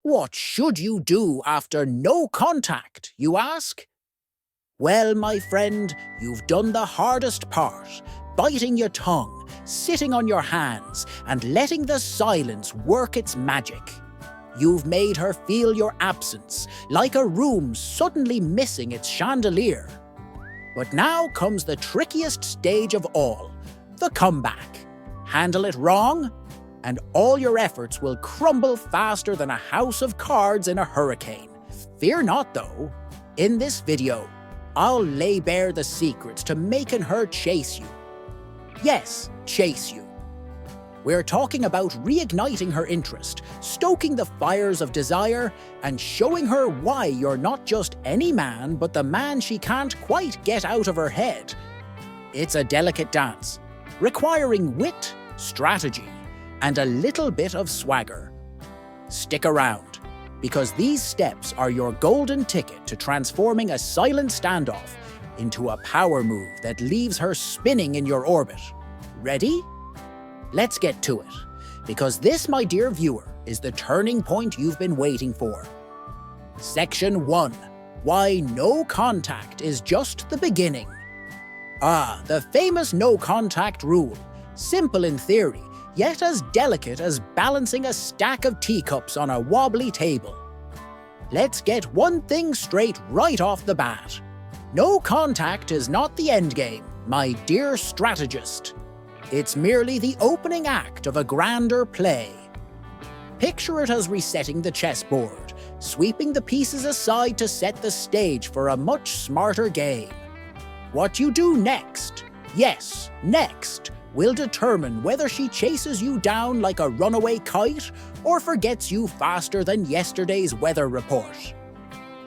What should you do after no contact, you ask? Well, my friend, you've done the hardest part, biting your tongue, sitting on your hands, and letting the silence work its magic. You've made her feel your absence, like a room suddenly missing its chandelier. But now comes the trickiest stage of all, the comeback. Handle it wrong, and all your efforts will crumble faster than a house of cards in a hurricane. Fear not, though. In this video, I'll lay bare the secrets to making her chase you. Yes, chase you. We're talking about reigniting her interest, stoking the fires of desire, and showing her why you're not just any man, but the man she can't quite get out of her head. It's a delicate dance, requiring wit, strategy, and a little bit of swagger. Stick around, because these steps are your golden ticket to transforming a silent standoff into a power move that leaves her spinning in your orbit. Ready? Let's get to it, because this, my dear viewer, is the turning point you've been waiting for. Section 1. Why no contact is just the beginning. The famous no contact rule. Simple in theory, yet as delicate as balancing a stack of teacups on a wobbly table. Let's get one thing straight right off the bat. No contact is not the endgame, my dear strategist. It's merely the opening act of a grander play. Picture it as resetting the chessboard, sweeping the pieces aside to set the stage for a much smarter game. What you do next, yes, next, will determine whether she chases you down like a runaway kite or forgets you faster than yesterday's weather report.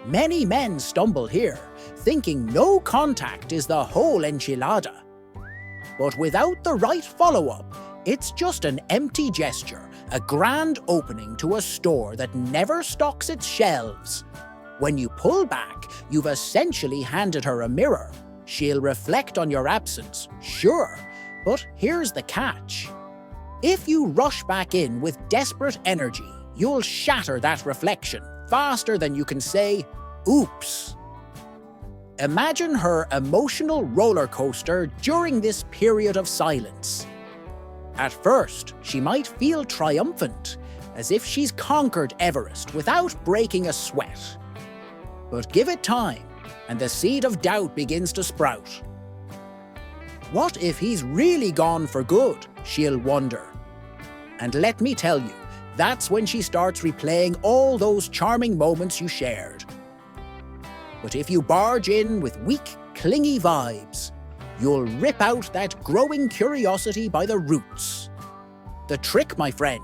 Many men stumble here, thinking no contact is the whole enchilada. But without the right follow-up, it's just an empty gesture, a grand opening to a store that never stocks its shelves. When you pull back, you've essentially handed her a mirror. She'll reflect on your absence, sure, but here's the catch. If you rush back in with desperate energy, you'll shatter that reflection faster than you can say, oops. Imagine her emotional roller coaster during this period of silence. At first, she might feel triumphant, as if she's conquered Everest without breaking a sweat. But give it time, and the seed of doubt begins to sprout. What if he's really gone for good, she'll wonder. And let me tell you, that's when she starts replaying all those charming moments you shared. But if you barge in with weak, clingy vibes, you'll rip out that growing curiosity by the roots. The trick, my friend,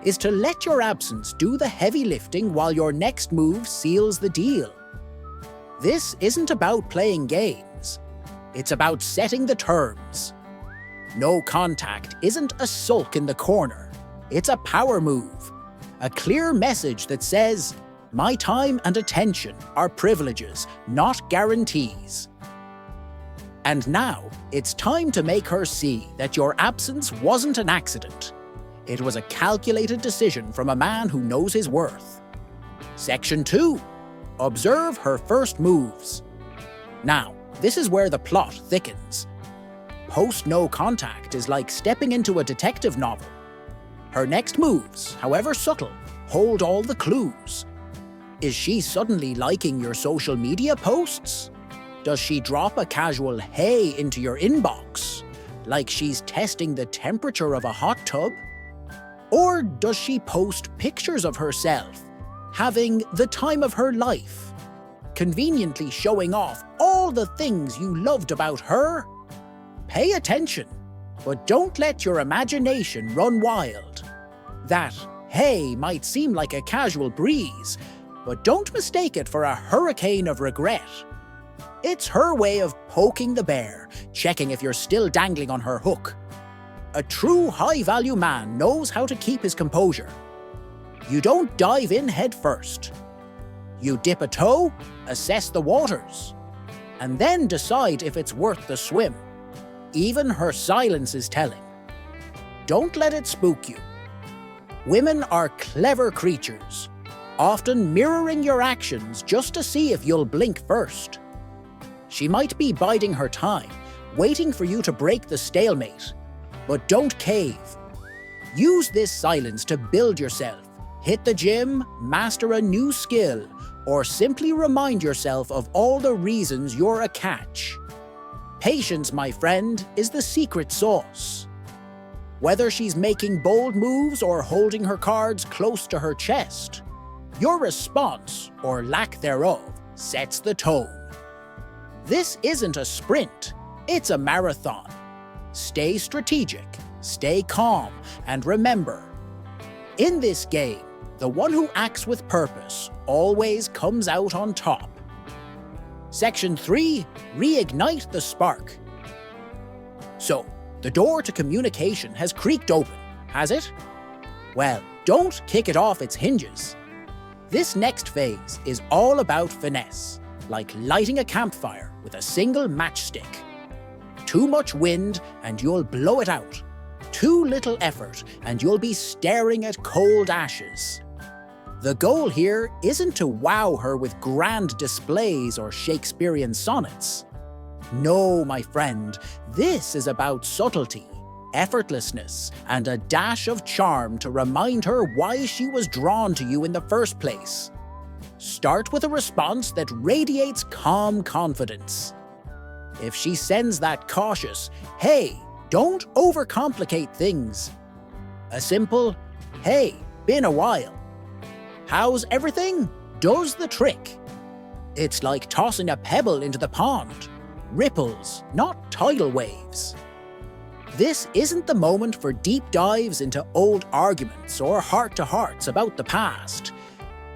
is to let your absence do the heavy lifting while your next move seals the deal. This isn't about playing games. It's about setting the terms. No contact isn't a sulk in the corner. It's a power move. A clear message that says, my time and attention are privileges, not guarantees. And now, it's time to make her see that your absence wasn't an accident. It was a calculated decision from a man who knows his worth. Section 2. Observe her first moves. Now, this is where the plot thickens. Post-no contact is like stepping into a detective novel. Her next moves, however subtle, hold all the clues. Is she suddenly liking your social media posts? Does she drop a casual hey into your inbox, like she's testing the temperature of a hot tub? Or does she post pictures of herself, having the time of her life, conveniently showing off all the things you loved about her? Pay attention, but don't let your imagination run wild. That hey might seem like a casual breeze, but don't mistake it for a hurricane of regret. It's her way of poking the bear, checking if you're still dangling on her hook. A true high-value man knows how to keep his composure. You don't dive in head first. You dip a toe, assess the waters, and then decide if it's worth the swim. Even her silence is telling. Don't let it spook you. Women are clever creatures. often mirroring your actions just to see if you'll blink first. She might be biding her time, waiting for you to break the stalemate. But don't cave. Use this silence to build yourself, hit the gym, master a new skill, or simply remind yourself of all the reasons you're a catch. Patience, my friend, is the secret sauce. Whether she's making bold moves or holding her cards close to her chest, your response, or lack thereof, sets the tone. This isn't a sprint, it's a marathon. Stay strategic, stay calm, and remember, in this game, the one who acts with purpose always comes out on top. Section 3, reignite the spark. So, the door to communication has creaked open, has it? Well, don't kick it off its hinges. This next phase is all about finesse, like lighting a campfire with a single matchstick. Too much wind and you'll blow it out. Too little effort and you'll be staring at cold ashes. The goal here isn't to wow her with grand displays or Shakespearean sonnets. No, my friend, this is about subtlety, effortlessness, and a dash of charm to remind her why she was drawn to you in the first place. Start with a response that radiates calm confidence. If she sends that cautious, "Hey, don't overcomplicate things," a simple, "Hey, been a while. How's everything?" does the trick. It's like tossing a pebble into the pond. Ripples, not tidal waves. This isn't the moment for deep dives into old arguments or heart-to-hearts about the past.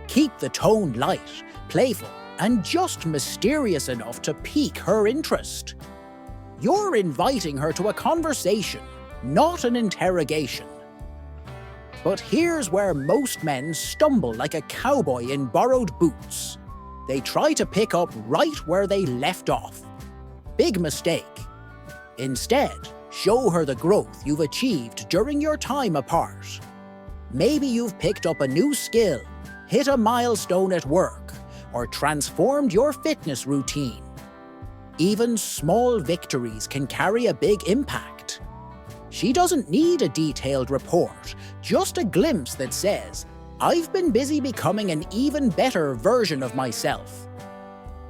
Keep the tone light, playful, and just mysterious enough to pique her interest. You're inviting her to a conversation, not an interrogation. But here's where most men stumble like a cowboy in borrowed boots. They try to pick up right where they left off. Big mistake. Instead, show her the growth you've achieved during your time apart. Maybe you've picked up a new skill, hit a milestone at work, or transformed your fitness routine. Even small victories can carry a big impact. She doesn't need a detailed report, just a glimpse that says, "I've been busy becoming an even better version of myself."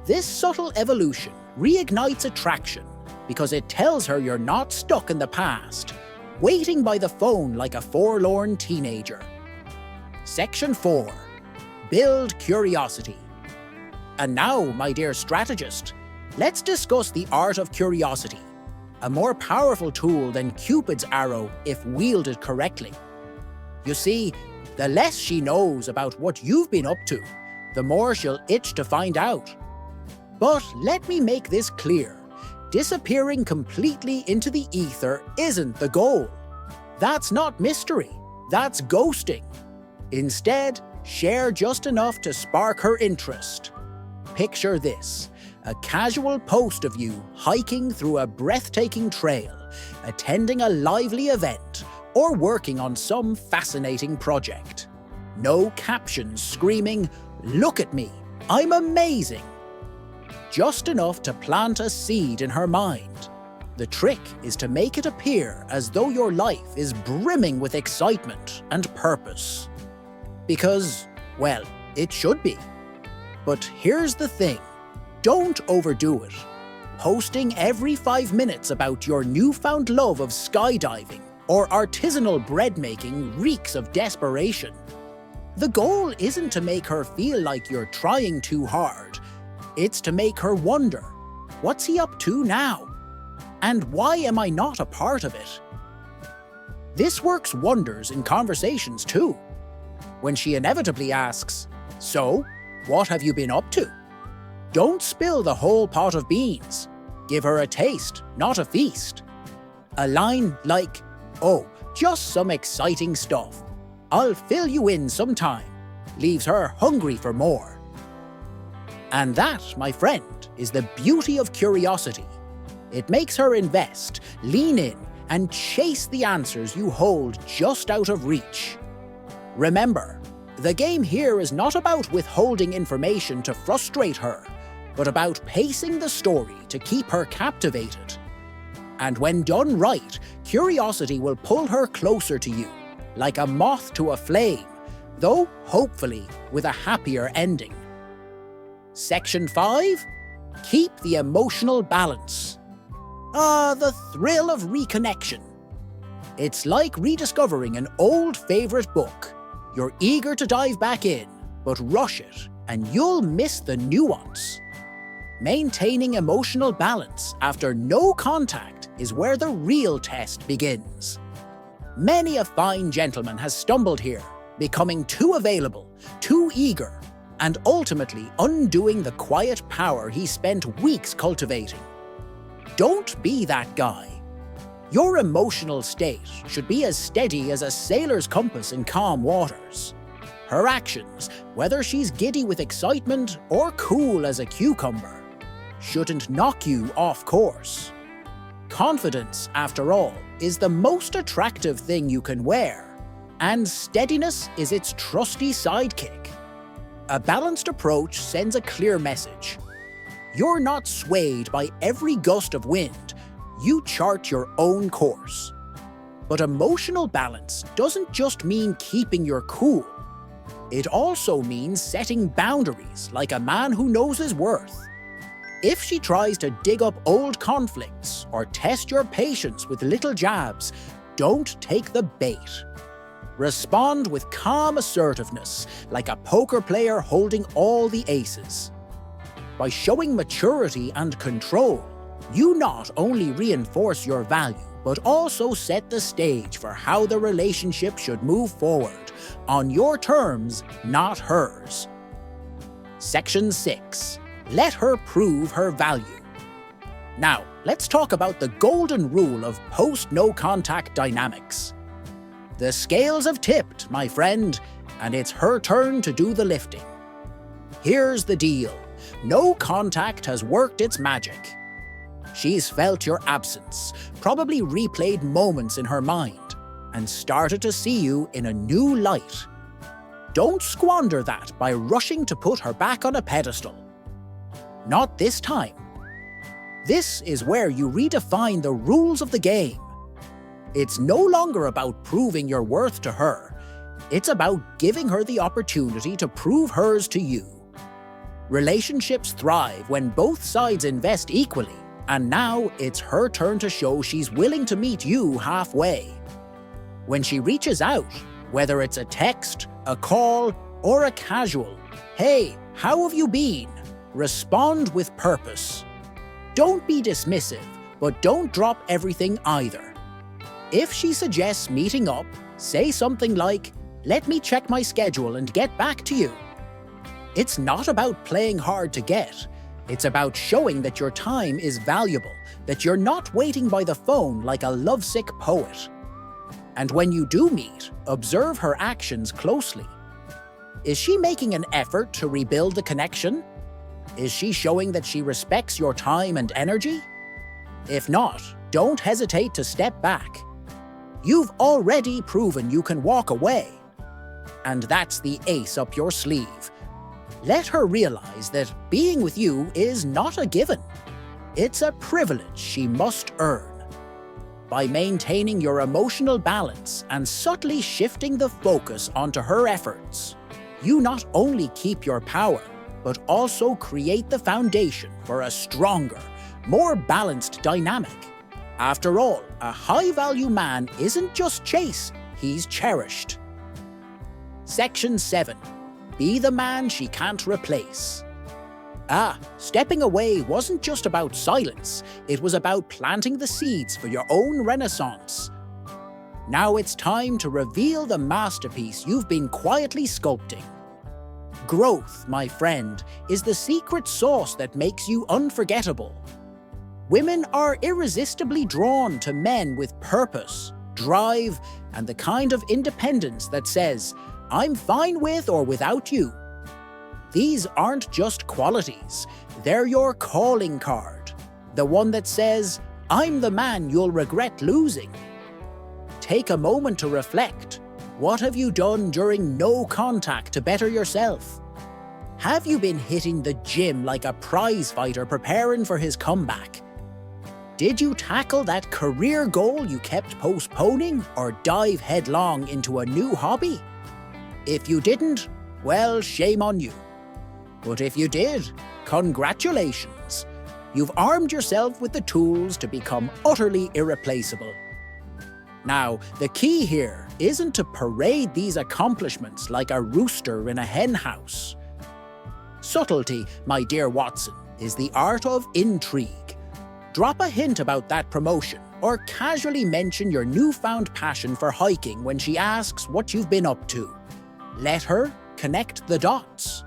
This subtle evolution reignites attraction because it tells her you're not stuck in the past, waiting by the phone like a forlorn teenager. Section 4. Build curiosity. And now, my dear strategist, let's discuss the art of curiosity, a more powerful tool than Cupid's arrow if wielded correctly. You see, the less she knows about what you've been up to, the more she'll itch to find out. But let me make this clear. Disappearing completely into the ether isn't the goal. That's not mystery, that's ghosting. Instead, share just enough to spark her interest. Picture this, a casual post of you hiking through a breathtaking trail, attending a lively event, or working on some fascinating project. No captions screaming, "Look at me, I'm amazing." Just enough to plant a seed in her mind. The trick is to make it appear as though your life is brimming with excitement and purpose. Because, well, it should be. But here's the thing, don't overdo it. Posting every 5 minutes about your newfound love of skydiving or artisanal bread making reeks of desperation. The goal isn't to make her feel like you're trying too hard. It's to make her wonder, what's he up to now? And why am I not a part of it? This works wonders in conversations too. When she inevitably asks, "So, what have you been up to?" Don't spill the whole pot of beans. Give her a taste, not a feast. A line like, "Oh, just some exciting stuff. I'll fill you in sometime," leaves her hungry for more. And that, my friend, is the beauty of curiosity. It makes her invest, lean in, and chase the answers you hold just out of reach. Remember, The game here is not about withholding information to frustrate her, but about pacing the story to keep her captivated. And when done right, curiosity will pull her closer to you, like a moth to a flame, though hopefully with a happier ending. Section 5. Keep the emotional balance. The thrill of reconnection. It's like rediscovering an old favourite book. You're eager to dive back in, but rush it, and you'll miss the nuance. Maintaining emotional balance after no contact is where the real test begins. Many a fine gentleman has stumbled here, becoming too available, too eager, and ultimately undoing the quiet power he spent weeks cultivating. Don't be that guy. Your emotional state should be as steady as a sailor's compass in calm waters. Her actions, whether she's giddy with excitement or cool as a cucumber, shouldn't knock you off course. Confidence, after all, is the most attractive thing you can wear, and steadiness is its trusty sidekick. A balanced approach sends a clear message. You're not swayed by every gust of wind, you chart your own course. But emotional balance doesn't just mean keeping your cool. It also means setting boundaries like a man who knows his worth. If she tries to dig up old conflicts or test your patience with little jabs, don't take the bait. Respond with calm assertiveness, like a poker player holding all the aces. By showing maturity and control, you not only reinforce your value, but also set the stage for how the relationship should move forward, on your terms, not hers. Section 6. Let her prove her value. Now, let's talk about the golden rule of post-no-contact dynamics. The scales have tipped, my friend, and it's her turn to do the lifting. Here's the deal. No contact has worked its magic. She's felt your absence, probably replayed moments in her mind, and started to see you in a new light. Don't squander that by rushing to put her back on a pedestal. Not this time. This is where you redefine the rules of the game. It's no longer about proving your worth to her. It's about giving her the opportunity to prove hers to you. Relationships thrive when both sides invest equally, and now it's her turn to show she's willing to meet you halfway. When she reaches out, whether it's a text, a call, or a casual, "Hey, how have you been?" respond with purpose. Don't be dismissive, but don't drop everything either. If she suggests meeting up, say something like, "Let me check my schedule and get back to you." It's not about playing hard to get. It's about showing that your time is valuable, that you're not waiting by the phone like a lovesick poet. And when you do meet, observe her actions closely. Is she making an effort to rebuild the connection? Is she showing that she respects your time and energy? If not, don't hesitate to step back. You've already proven you can walk away. And that's the ace up your sleeve. Let her realize that being with you is not a given. It's a privilege she must earn. By maintaining your emotional balance and subtly shifting the focus onto her efforts, you not only keep your power, but also create the foundation for a stronger, more balanced dynamic. After all, a high-value man isn't just chase, he's cherished. Section 7. Be the man she can't replace. Stepping away wasn't just about silence, it was about planting the seeds for your own renaissance. Now it's time to reveal the masterpiece you've been quietly sculpting. Growth, my friend, is the secret sauce that makes you unforgettable. Women are irresistibly drawn to men with purpose, drive, and the kind of independence that says, "I'm fine with or without you." These aren't just qualities, they're your calling card, the one that says, "I'm the man you'll regret losing." Take a moment to reflect. What have you done during no contact to better yourself? Have you been hitting the gym like a prize fighter preparing for his comeback? Did you tackle that career goal you kept postponing or dive headlong into a new hobby? If you didn't, well, shame on you. But if you did, congratulations. You've armed yourself with the tools to become utterly irreplaceable. Now, the key here isn't to parade these accomplishments like a rooster in a hen house. Subtlety, my dear Watson, is the art of intrigue. Drop a hint about that promotion, or casually mention your newfound passion for hiking when she asks what you've been up to. Let her connect the dots.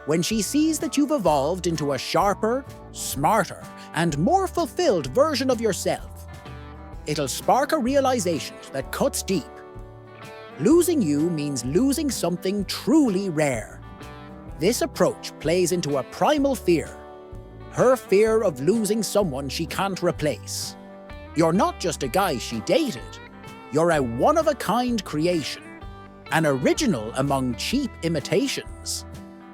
When she sees that you've evolved into a sharper, smarter, and more fulfilled version of yourself, it'll spark a realization that cuts deep. Losing you means losing something truly rare. This approach plays into a primal fear. Her fear of losing someone she can't replace. You're not just a guy she dated. You're a one-of-a-kind creation. An original among cheap imitations.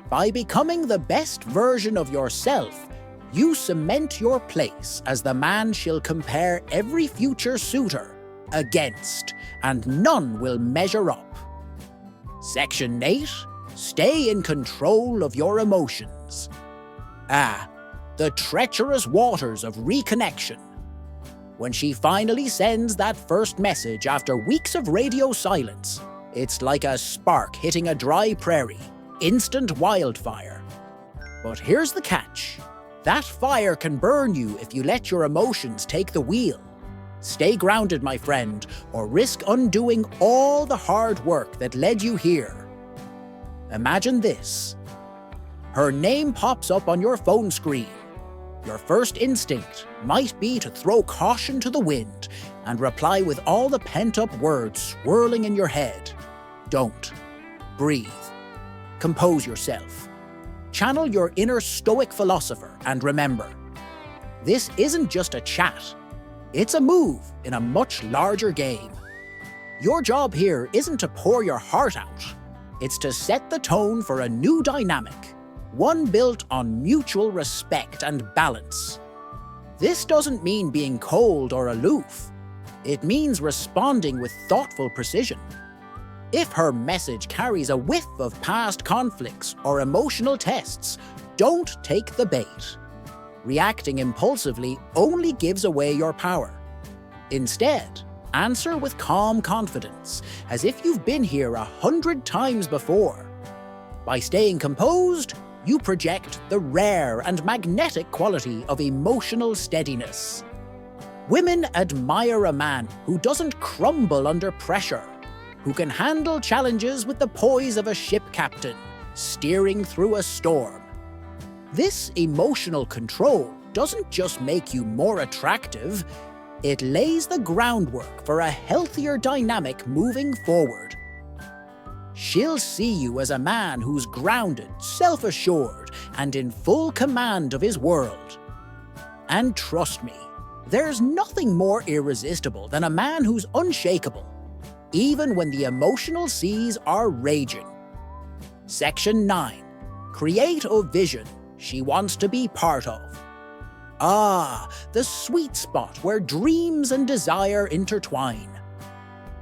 By becoming the best version of yourself, you cement your place as the man she'll compare every future suitor against, and none will measure up. Section 8. Stay in control of your emotions. The treacherous waters of reconnection. When she finally sends that first message after weeks of radio silence, it's like a spark hitting a dry prairie, instant wildfire. But here's the catch. That fire can burn you if you let your emotions take the wheel. Stay grounded, my friend, or risk undoing all the hard work that led you here. Imagine this. Her name pops up on your phone screen. Your first instinct might be to throw caution to the wind and reply with all the pent-up words swirling in your head. Don't. Breathe. Compose yourself. Channel your inner stoic philosopher and remember, this isn't just a chat. It's a move in a much larger game. Your job here isn't to pour your heart out. It's to set the tone for a new dynamic. One built on mutual respect and balance. This doesn't mean being cold or aloof. It means responding with thoughtful precision. If her message carries a whiff of past conflicts or emotional tests, don't take the bait. Reacting impulsively only gives away your power. Instead, answer with calm confidence, as if you've been here 100 times before. By staying composed, you project the rare and magnetic quality of emotional steadiness. Women admire a man who doesn't crumble under pressure, who can handle challenges with the poise of a ship captain, steering through a storm. This emotional control doesn't just make you more attractive, it lays the groundwork for a healthier dynamic moving forward. She'll see you as a man who's grounded, self-assured, and in full command of his world. And trust me, there's nothing more irresistible than a man who's unshakable, even when the emotional seas are raging. Section 9. Create a vision she wants to be part of. The sweet spot where dreams and desire intertwine.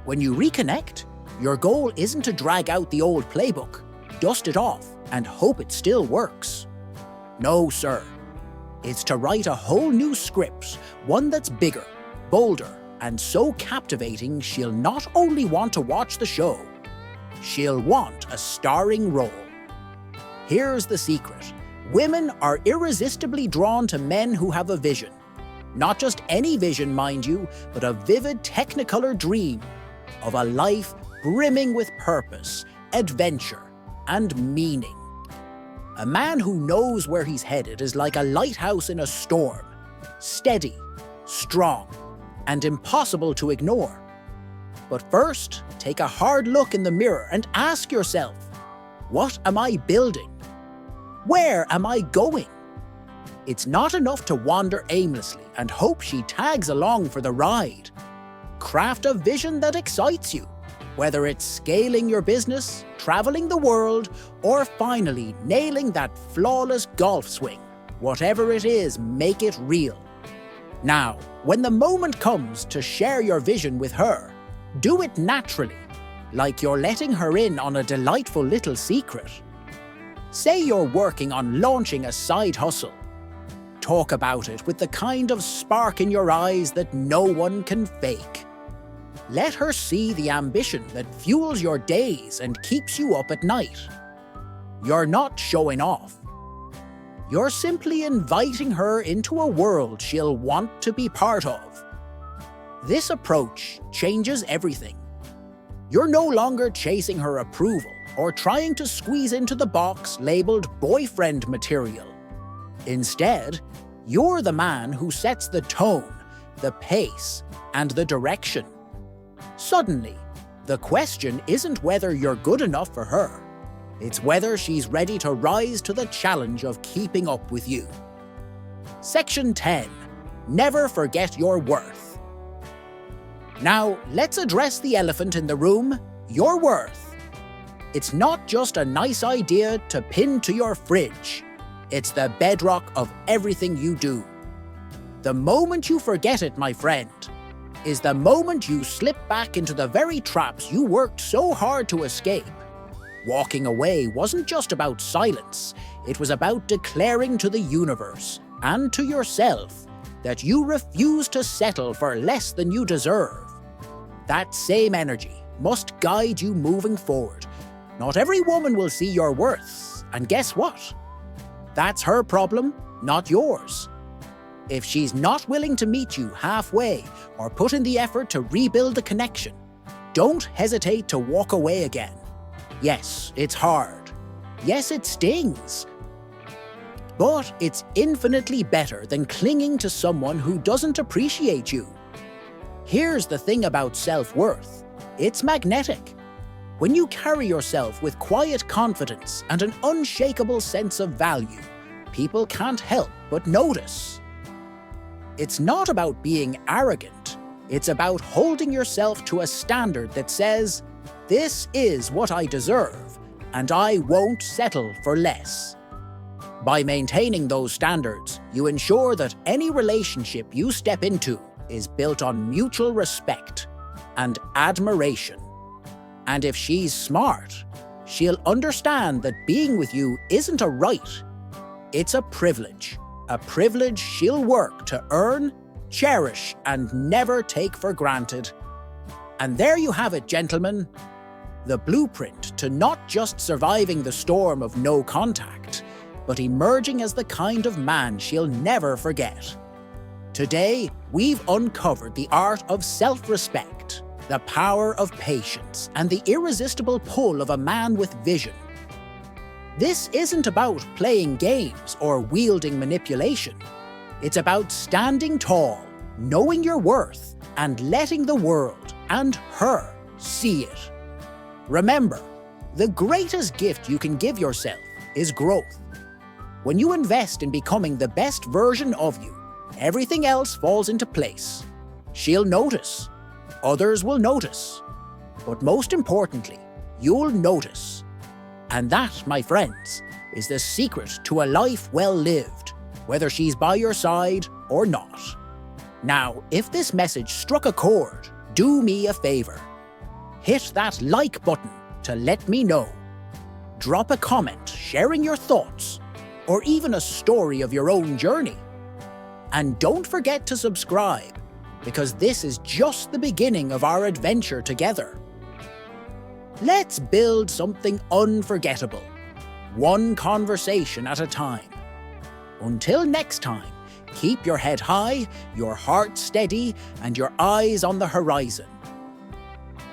When you reconnect, your goal isn't to drag out the old playbook, dust it off, and hope it still works. No, sir. It's to write a whole new script, one that's bigger, bolder, and so captivating she'll not only want to watch the show, she'll want a starring role. Here's the secret. Women are irresistibly drawn to men who have a vision. Not just any vision, mind you, but a vivid technicolor dream of a life brimming with purpose, adventure, and meaning. A man who knows where he's headed is like a lighthouse in a storm, steady, strong, and impossible to ignore. But first, take a hard look in the mirror and ask yourself, what am I building? Where am I going? It's not enough to wander aimlessly and hope she tags along for the ride. Craft a vision that excites you. Whether it's scaling your business, traveling the world, or finally nailing that flawless golf swing, whatever it is, make it real. Now, when the moment comes to share your vision with her, do it naturally, like you're letting her in on a delightful little secret. Say you're working on launching a side hustle. Talk about it with the kind of spark in your eyes that no one can fake. Let her see the ambition that fuels your days and keeps you up at night. You're not showing off. You're simply inviting her into a world she'll want to be part of. This approach changes everything. You're no longer chasing her approval or trying to squeeze into the box labeled boyfriend material. Instead, you're the man who sets the tone, the pace, and the direction. Suddenly, the question isn't whether you're good enough for her. It's whether she's ready to rise to the challenge of keeping up with you. Section 10. Never forget your worth. Now, let's address the elephant in the room, your worth. It's not just a nice idea to pin to your fridge. It's the bedrock of everything you do. The moment you forget it, my friend, is the moment you slip back into the very traps you worked so hard to escape. Walking away wasn't just about silence, it was about declaring to the universe and to yourself that you refuse to settle for less than you deserve. That same energy must guide you moving forward. Not every woman will see your worth, and guess what? That's her problem, not yours. If she's not willing to meet you halfway or put in the effort to rebuild the connection, don't hesitate to walk away again. Yes, it's hard. Yes, it stings. But it's infinitely better than clinging to someone who doesn't appreciate you. Here's the thing about self-worth. It's magnetic. When you carry yourself with quiet confidence and an unshakable sense of value, people can't help but notice. It's not about being arrogant. It's about holding yourself to a standard that says, "This is what I deserve, and I won't settle for less." By maintaining those standards, you ensure that any relationship you step into is built on mutual respect and admiration. And if she's smart, she'll understand that being with you isn't a right. It's a privilege she'll work to earn, cherish, and never take for granted. And there you have it, gentlemen. The blueprint to not just surviving the storm of no contact, but emerging as the kind of man she'll never forget. Today, we've uncovered the art of self-respect, the power of patience, and the irresistible pull of a man with vision. This isn't about playing games or wielding manipulation. It's about standing tall, knowing your worth, and letting the world and her see it. Remember, the greatest gift you can give yourself is growth. When you invest in becoming the best version of you, everything else falls into place. She'll notice. Others will notice. But most importantly, you'll notice. And that, my friends, is the secret to a life well lived, whether she's by your side or not. Now, if this message struck a chord, do me a favor. Hit that like button to let me know. Drop a comment sharing your thoughts, or even a story of your own journey. And don't forget to subscribe, because this is just the beginning of our adventure together. Let's build something unforgettable, one conversation at a time. Until next time, keep your head high, your heart steady, and your eyes on the horizon.